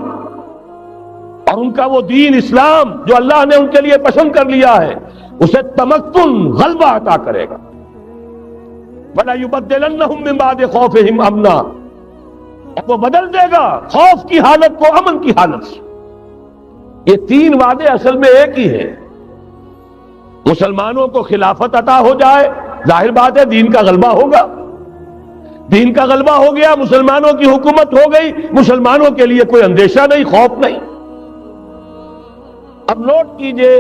اور ان کا وہ دین اسلام جو اللہ نے ان کے لیے پسند کر لیا ہے، اسے تمکن غلبہ عطا کرے گا۔ وَلَا يُبَدِّلَنَّهُمْ مِن بَعْدِ خَوْفِهِمْ أَمْنًا، اور وہ بدل دے گا خوف کی حالت کو امن کی حالت سے۔ یہ 3 وعدے اصل میں ایک ہی ہیں۔ مسلمانوں کو خلافت عطا ہو جائے، ظاہر بات ہے دین کا غلبہ ہوگا، دین کا غلبہ ہو گیا، مسلمانوں کی حکومت ہو گئی، مسلمانوں کے لیے کوئی اندیشہ نہیں، خوف نہیں۔ اب نوٹ کیجئے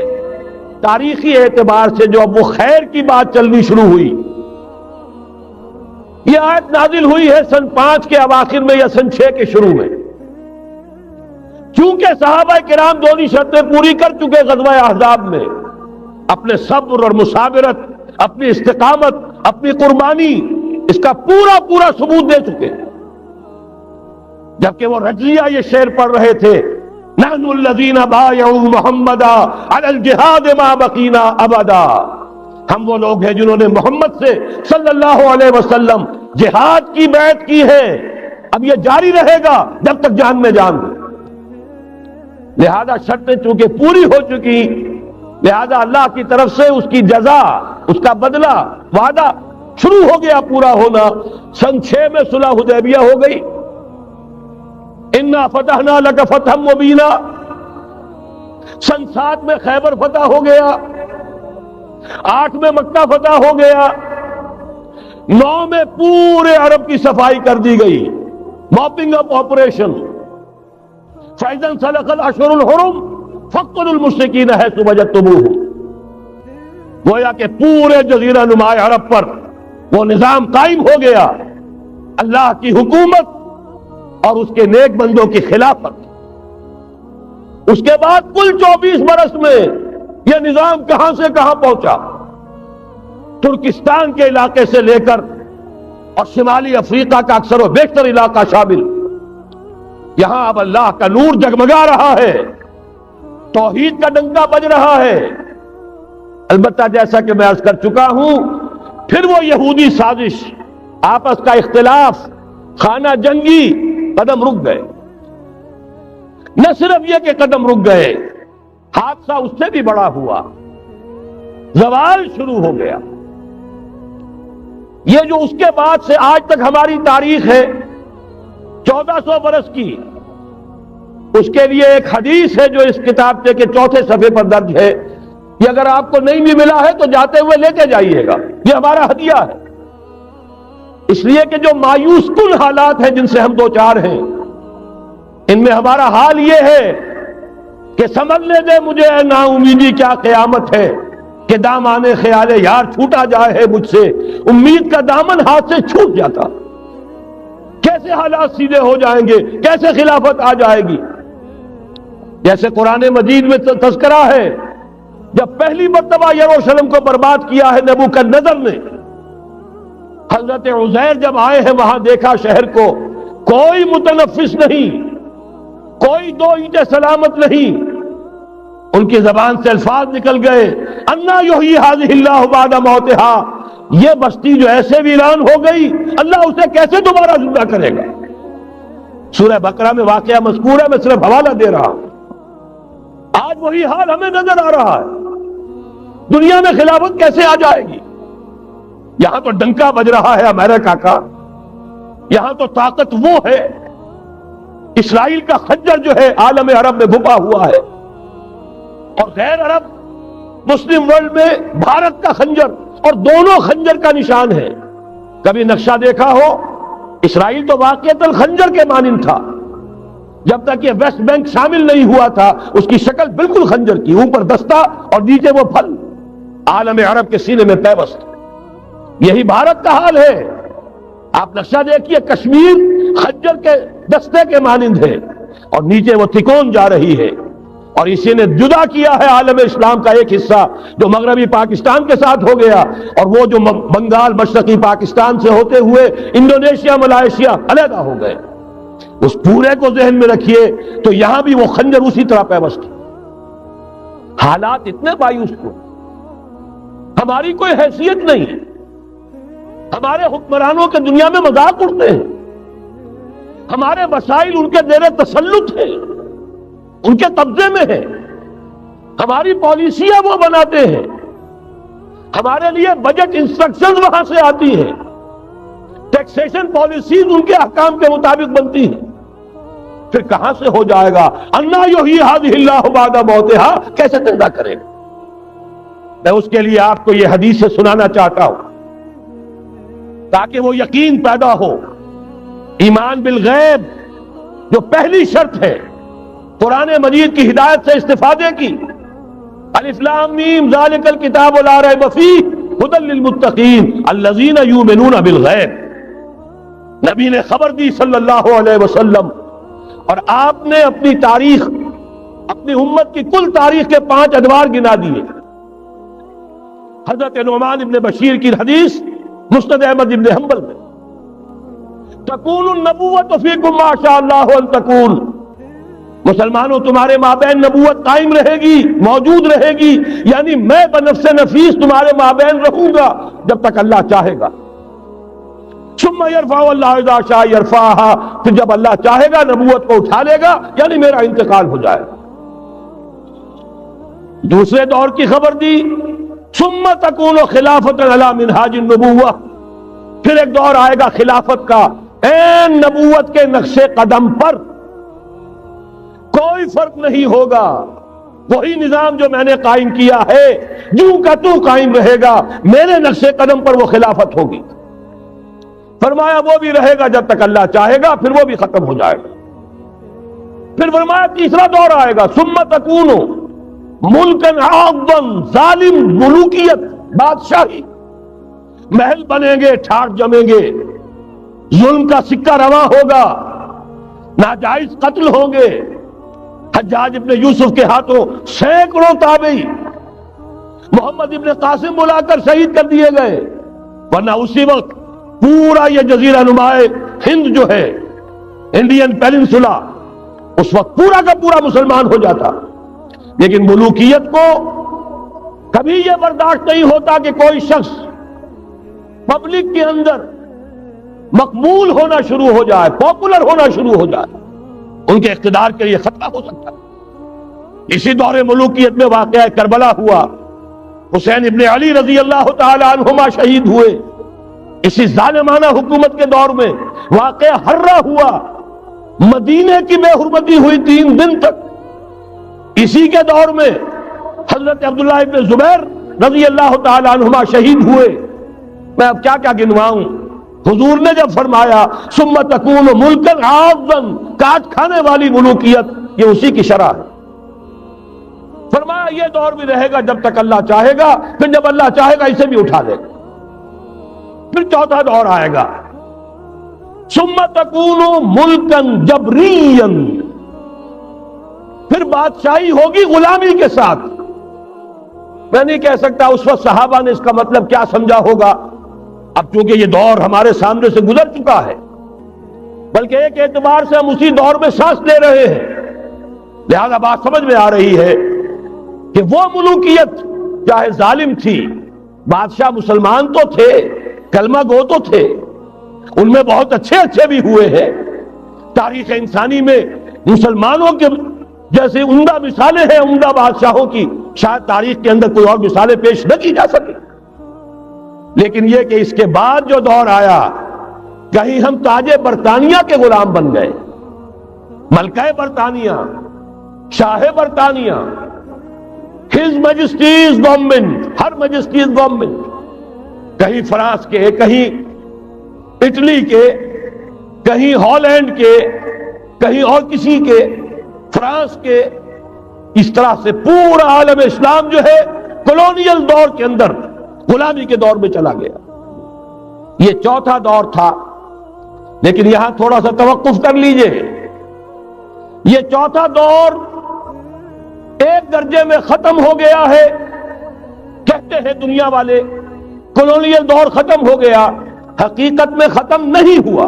تاریخی اعتبار سے جو اب وہ خیر کی بات چلنی شروع ہوئی، یہ آیت نازل ہوئی ہے سن 5 کے اواخر میں یا سن 6 کے شروع میں۔ چونکہ صحابہ کرام دونوں شرطیں پوری کر چکے غزوہ احزاب میں، اپنے صبر اور مصابرت، اپنی استقامت، اپنی قربانی، اس کا پورا ثبوت دے چکے، جبکہ وہ رجلیہ یہ شعر پڑھ رہے تھے، نحن الذین بایعوا محمدا علی الجہاد ما بقینا ابدا، ہم وہ لوگ ہیں جنہوں نے محمد سے صلی اللہ علیہ وسلم جہاد کی بیعت کی ہے، اب یہ جاری رہے گا جب تک جان میں جان دے۔ لہذا شرطیں چونکہ پوری ہو چکی، لہذا اللہ کی طرف سے اس کی جزا، اس کا بدلہ، وعدہ شروع ہو گیا پورا ہونا۔ سن 6 میں صلح حدیبیہ ہو گئی، انا فتحنا لک فتحا مبینا، سن 7 میں خیبر فتح ہو گیا، 8 میں مکہ فتح ہو گیا، 9 میں پورے عرب کی صفائی کر دی گئی، موپنگ اپ آپریشن۔ فَإِذَا انْسَلَخَ الْأَشْهُرُ الْحُرُمُ فَاقْتُلُوا الْمُشْرِكِينَ حَيْثُ وَجَدتُّمُوهُمْ، گویا کہ پورے جزیرہ نما عرب پر وہ نظام قائم ہو گیا، اللہ کی حکومت اور اس کے نیک بندوں کی خلافت۔ اس کے بعد کل 24 برس میں یہ نظام کہاں سے کہاں پہنچا، ترکستان کے علاقے سے لے کر اور شمالی افریقہ کا اکثر و بیشتر علاقہ شامل، یہاں اب اللہ کا نور جگمگا رہا ہے، توحید کا ڈنکا بج رہا ہے۔ البتہ جیسا کہ میں عرض کر چکا ہوں، پھر وہ یہودی سازش، آپس کا اختلاف، خانہ جنگی قدم رک گئے۔ نہ صرف یہ کہ قدم رک گئے، حادثہ اس سے بھی بڑا ہوا، زوال شروع ہو گیا۔ یہ جو اس کے بعد سے آج تک ہماری تاریخ ہے 1400 برس کی، اس کے لیے ایک حدیث ہے جو اس کتاب کے 4 صفحے پر درج ہے، یہ اگر آپ کو نہیں بھی ملا ہے تو جاتے ہوئے لے کے جائیے گا، یہ ہمارا ہدیہ ہے۔ اس لیے کہ جو مایوس کن حالات ہیں جن سے ہم دو چار ہیں، ان میں ہمارا حال یہ ہے کہ سمجھنے دے مجھے اے نا امیدی کیا قیامت ہے، کہ دامان خیال یار چھوٹا جائے ہے مجھ سے، امید کا دامن ہاتھ سے چھوٹ جاتا، کیسے حالات سیدھے ہو جائیں گے، کیسے خلافت آ جائے گی۔ جیسے قرآن مجید میں تذکرہ ہے، جب پہلی مرتبہ یروشلم کو برباد کیا ہے نبوکدنضر نے، حضرت عزیر جب آئے ہیں وہاں دیکھا شہر کو، کوئی متنفس نہیں، کوئی 2 اینٹیں سلامت نہیں، ان کی زبان سے الفاظ نکل گئے، انا یحیی ھذہ اللہ بعد موتہا، یہ بستی جو ایسے ویران ہو گئی اللہ اسے کیسے دوبارہ زندہ کرے گا۔ سورہ بقرہ میں واقعہ مذکور ہے، میں صرف حوالہ دے رہا ہوں۔ آج وہی حال ہمیں نظر آ رہا ہے، دنیا میں خلافت کیسے آ جائے گی؟ یہاں تو ڈنکا بج رہا ہے امریکہ کا، یہاں تو طاقت وہ ہے، اسرائیل کا خنجر جو ہے عالم عرب میں بھپا ہوا ہے، اور غیر عرب مسلم ورلڈ میں بھارت کا خنجر، اور دونوں خنجر کا نشان ہے۔ کبھی نقشہ دیکھا ہو، اسرائیل تو واقعتاً خنجر کے مانند تھا، جب تک یہ ویسٹ بینک شامل نہیں ہوا تھا اس کی شکل بالکل خنجر کی، اوپر دستہ اور نیچے وہ پھل، عالم عرب کے سینے میں پیوست۔ یہی بھارت کا حال ہے۔ آپ نقشہ دیکھیے، کشمیر خنجر کے دستے کے مانند ہے اور نیچے وہ تکون جا رہی ہے، اور اسی نے جدا کیا ہے عالم اسلام کا ایک حصہ جو مغربی پاکستان کے ساتھ ہو گیا، اور وہ جو بنگال مشرقی پاکستان سے ہوتے ہوئے انڈونیشیا ملائیشیا علیحدہ ہو گئے۔ اس پورے کو ذہن میں رکھیے تو یہاں بھی وہ خنجر اسی طرح پیوست ہے۔ حالات اتنے مایوس کو، ہماری کوئی حیثیت نہیں، ہمارے حکمرانوں کے دنیا میں مذاق اڑتے ہیں، ہمارے وسائل ان کے زیر تسلط ہیں، ان کے قبضے میں ہے، ہماری پالیسیاں وہ بناتے ہیں، ہمارے لیے بجٹ انسٹرکشن وہاں سے آتی ہیں، ٹیکسیشن پالیسیز ان کے احکام کے مطابق بنتی ہیں۔ پھر کہاں سے ہو جائے گا؟ انا یحیی ھذہ اللہ بعد موتھا، کیسے زندہ کرے گا؟ میں اس کے لیے آپ کو یہ حدیث سے سنانا چاہتا ہوں تاکہ وہ یقین پیدا ہو۔ ایمان بالغیب جو پہلی شرط ہے قرآن مجید کی ہدایت سے استفادے کی، الف لام میم ذالک الکتاب لا ریب فیہ ھدی للمتقین الذین یؤمنون بالغیب۔ نبی نے خبر دی صلی اللہ علیہ وسلم، اور آپ نے اپنی تاریخ، اپنی امت کی کل تاریخ کے 5 ادوار گنا دیے۔ حضرت نعمان ابن بشیر کی حدیث مسند احمد ابن حنبل میں، تکون النبوت فیکم ما شاء اللہ ان تکون، مسلمانوں تمہارے مابین نبوت قائم رہے گی، موجود رہے گی، یعنی میں بنفس نفیس تمہارے مابین رہوں گا جب تک اللہ چاہے گا۔ ثم یرفع اللہ اذا شاء یرفعها، پھر جب اللہ چاہے گا نبوت کو اٹھا لے گا، یعنی میرا انتقال ہو جائے گا۔ دوسرے دور کی خبر دی، ثم تکون خلافۃ علی منہاج النبوہ، پھر ایک دور آئے گا خلافت کا عین نبوت کے نقش قدم پر، کوئی فرق نہیں ہوگا، وہی نظام جو میں نے قائم کیا ہے جوں کا تو قائم رہے گا، میرے نقش قدم پر وہ خلافت ہوگی۔ فرمایا وہ بھی رہے گا جب تک اللہ چاہے گا، پھر وہ بھی ختم ہو جائے گا۔ پھر فرمایا تیسرا دور آئے گا، ثم تکون ملکن عاضا، ظالم ملوکیت، بادشاہی، محل بنیں گے، ٹھاٹ جمیں گے، ظلم کا سکہ رواں ہوگا، ناجائز قتل ہوں گے۔ حجاج ابن یوسف کے ہاتھوں سینکڑوں تابعی محمد ابن قاسم بلا کر شہید کر دیے گئے، ورنہ اسی وقت پورا یہ جزیرہ نما ہند جو ہے، انڈین پیننسولا، اس وقت پورا کا پورا مسلمان ہو جاتا۔ لیکن ملوکیت کو کبھی یہ برداشت نہیں ہوتا کہ کوئی شخص پبلک کے اندر مقبول ہونا شروع ہو جائے، پاپولر ہونا شروع ہو جائے، ان کے اقتدار کے لیے خطرہ ہو سکتا ہے۔ اسی دور ملوکیت میں واقعہ کربلا ہوا، حسین ابن علی رضی اللہ تعالی عنہما شہید ہوئے۔ اسی ظالمانہ حکومت کے دور میں واقعہ ہررا ہوا، مدینے کی بے حرمتی ہوئی 3 دن تک۔ اسی کے دور میں حضرت عبداللہ ابن زبیر رضی اللہ تعالی عنہما شہید ہوئے۔ میں اب کیا کیا گنواؤں؟ حضور نے جب فرمایا ثم تکون ملکن عاضا، کاٹ کھانے والی ملوکیت، یہ اسی کی شرح ہے۔ فرمایا یہ دور بھی رہے گا جب تک اللہ چاہے گا، پھر جب اللہ چاہے گا اسے بھی اٹھا دے گا۔ پھر چوتھا دور آئے گا، ثم تکون ملکن جبریا، پھر بادشاہی ہوگی غلامی کے ساتھ۔ میں نہیں کہہ سکتا اس وقت صحابہ نے اس کا مطلب کیا سمجھا ہوگا، اب چونکہ یہ دور ہمارے سامنے سے گزر چکا ہے، بلکہ ایک اعتبار سے ہم اسی دور میں سانس لے رہے ہیں، لہذا بات سمجھ میں آ رہی ہے کہ وہ ملوکیت چاہے ظالم تھی، بادشاہ مسلمان تو تھے، کلمہ گو تو تھے، ان میں بہت اچھے اچھے بھی ہوئے ہیں۔ تاریخ انسانی میں مسلمانوں کے جیسے عمدہ مثالیں ہیں عمدہ بادشاہوں کی، شاید تاریخ کے اندر کوئی اور مثالیں پیش نہ کی جا سکیں۔ لیکن یہ کہ اس کے بعد جو دور آیا، کہیں ہم تاج برطانیہ کے غلام بن گئے، ملکہ برطانیہ، شاہ برطانیہ، ہز میجسٹیز گورنمنٹ، ہر میجسٹیز گورنمنٹ، کہیں فرانس کے، کہیں اٹلی کے، کہیں ہالینڈ کے، کہیں اور کسی کے، فرانس کے، اس طرح سے پورا عالم اسلام جو ہے کولونیل دور کے اندر غلامی کے دور میں چلا گیا۔ یہ چوتھا دور تھا، لیکن یہاں تھوڑا سا توقف کر لیجئے۔ یہ چوتھا دور ایک درجے میں ختم ہو گیا ہے، کہتے ہیں دنیا والے کولونیل دور ختم ہو گیا، حقیقت میں ختم نہیں ہوا،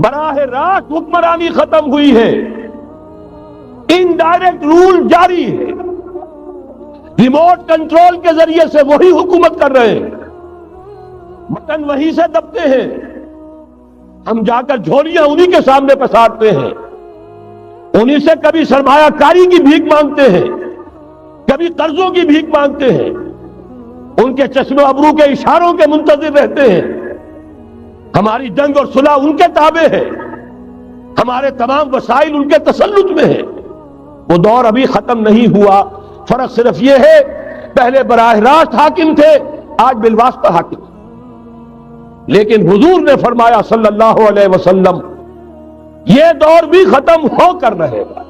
براہ راست حکمرانی ختم ہوئی ہے، انڈائریکٹ رول جاری ہے، ریموٹ کنٹرول کے ذریعے سے وہی حکومت کر رہے ہیں، بٹن وہی سے دبتے ہیں، ہم جا کر جھولیاں انہی کے سامنے پسارتے ہیں، انہی سے کبھی سرمایہ کاری کی بھیک مانگتے ہیں، کبھی قرضوں کی بھیک مانگتے ہیں، ان کے چشم و ابرو کے اشاروں کے منتظر رہتے ہیں، ہماری جنگ اور صلح ان کے تابع ہے، ہمارے تمام وسائل ان کے تسلط میں ہیں۔ وہ دور ابھی ختم نہیں ہوا، فرق صرف یہ ہے پہلے براہ راست حاکم تھے، آج بالواسطہ حاکم، لیکن حضور نے فرمایا صلی اللہ علیہ وسلم یہ دور بھی ختم ہو کر رہے گا۔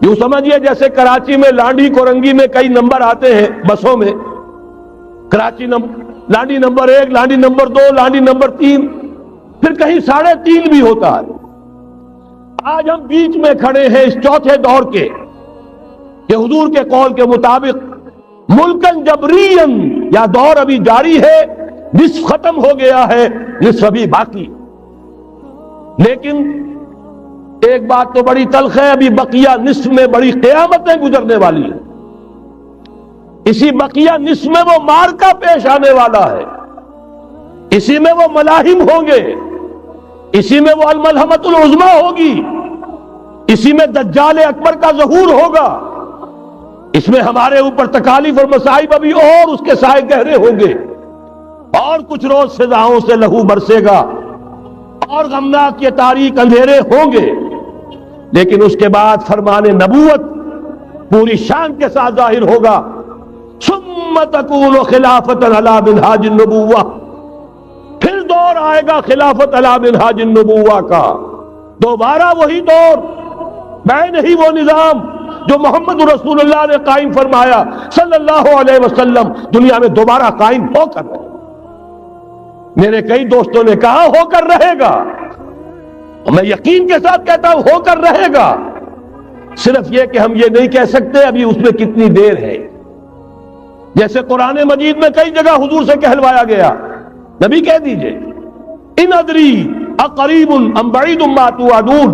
یوں سمجھیے جیسے کراچی میں لانڈی کورنگی میں کئی نمبر آتے ہیں بسوں میں، Karachi Landhi number 1، Landhi number 2، Landhi number 3، پھر کہیں 3.5 بھی ہوتا ہے۔ آج ہم بیچ میں کھڑے ہیں اس چوتھے دور کے، کہ حضور کے قول کے مطابق ملکن جبرین، یا دور ابھی جاری ہے، نصف ختم ہو گیا ہے، نصف ابھی باقی۔ لیکن ایک بات تو بڑی تلخ ہے، ابھی بقیہ نصف میں بڑی قیامتیں گزرنے والی ہیں، اسی بقیہ نصف میں وہ معرکہ پیش آنے والا ہے، اسی میں وہ ملاحم ہوں گے، اسی میں وہ الملحمۃ العظمیٰ ہوگی، اسی میں دجال اکبر کا ظہور ہوگا، اس میں ہمارے اوپر تکالیف اور مصائب ابھی اور اس کے سائے گہرے ہوں گے، اور کچھ روز فضاؤں سے لہو برسے گا، اور غمناک یہ تاریک اندھیرے ہوں گے، لیکن اس کے بعد فرمان نبوت پوری شان کے ساتھ ظاہر ہوگا۔ ثم تکون خلافۃ علی منہاج النبوہ، پھر دور آئے گا خلافت علی منہاج النبوہ کا، دوبارہ وہی دور، میں نہیں وہ نظام جو محمد رسول اللہ نے قائم فرمایا صلی اللہ علیہ وسلم، دنیا میں دوبارہ قائم ہو کر رہے۔ میرے کئی دوستوں نے کہا ہو کر رہے گا، میں یقین کے ساتھ کہتا ہوں ہو کر رہے گا، صرف یہ کہ ہم یہ نہیں کہہ سکتے ابھی اس میں کتنی دیر ہے۔ جیسے قرآن مجید میں کئی جگہ حضور سے کہلوایا گیا، نبی کہہ دیجئے ان ادری اقریب ام بعید ما توعدون،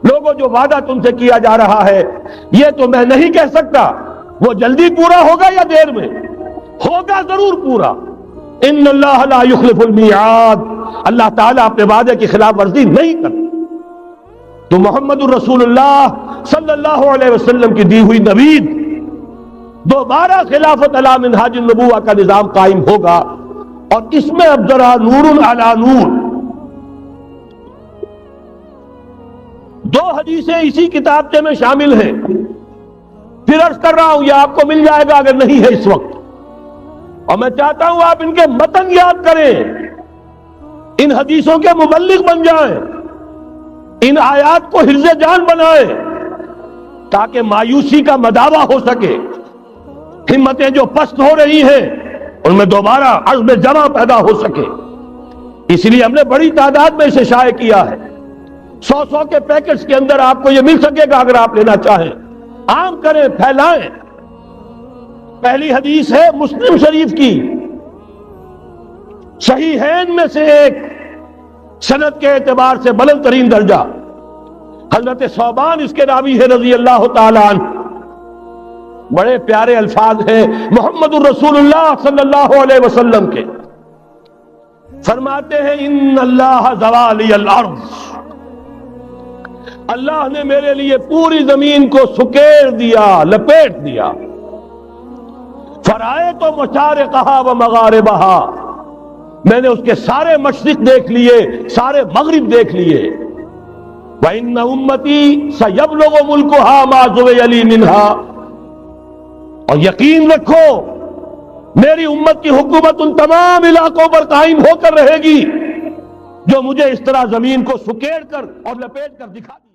لوگوں جو وعدہ تم سے کیا جا رہا ہے یہ تو میں نہیں کہہ سکتا وہ جلدی پورا ہوگا یا دیر میں، ہوگا ضرور پورا۔ ان اللہ لا یخلف المیعاد، اللہ تعالیٰ اپنے وعدے کی خلاف ورزی نہیں کرتا۔ تو محمد الرسول اللہ صلی اللہ علیہ وسلم کی دی ہوئی نوید، دوبارہ خلافت علی منہاج النبوہ کا نظام قائم ہوگا، اور اس میں اب ذرا نور علی نور، دو حدیثیں اسی کتابچے میں شامل ہیں، پھر عرض کر رہا ہوں یہ آپ کو مل جائے گا اگر نہیں ہے اس وقت، اور میں چاہتا ہوں آپ ان کے متن یاد کریں، ان حدیثوں کے مبلغ بن جائیں، ان آیات کو حفظ جان بنائیں، تاکہ مایوسی کا مداوع ہو سکے، ہمتیں جو پست ہو رہی ہیں ان میں دوبارہ عزم جمع پیدا ہو سکے۔ اس لیے ہم نے بڑی تعداد میں اسے شائع کیا ہے، 100 کے پیکٹس کے اندر آپ کو یہ مل سکے گا اگر آپ لینا چاہیں، عام کریں، پھیلائیں۔ پہلی حدیث ہے مسلم شریف کی، صحیحین میں سے ایک، سند کے اعتبار سے بلند ترین درجہ، حضرت ثوبان اس کے راوی ہے رضی اللہ تعالی عنہ، بڑے پیارے الفاظ ہیں محمد الرسول اللہ صلی اللہ علیہ وسلم کے، فرماتے ہیں ان اللہ زوالی الارض، اللہ نے میرے لیے پوری زمین کو سکیر دیا، لپیٹ دیا، فرائے تو مشارقہا و مغاربہا، میں نے اس کے سارے مشرق دیکھ لیے، سارے مغرب دیکھ لیے، وَإِنَّ أُمَّتِي سَيَبْلُغُ مُلْكُهَا مَا زُوِيَ لِي مِنْهَا، اور یقین رکھو میری امت کی حکومت ان تمام علاقوں پر قائم ہو کر رہے گی جو مجھے اس طرح زمین کو سکیڑ کر اور لپیٹ کر دکھا دیا۔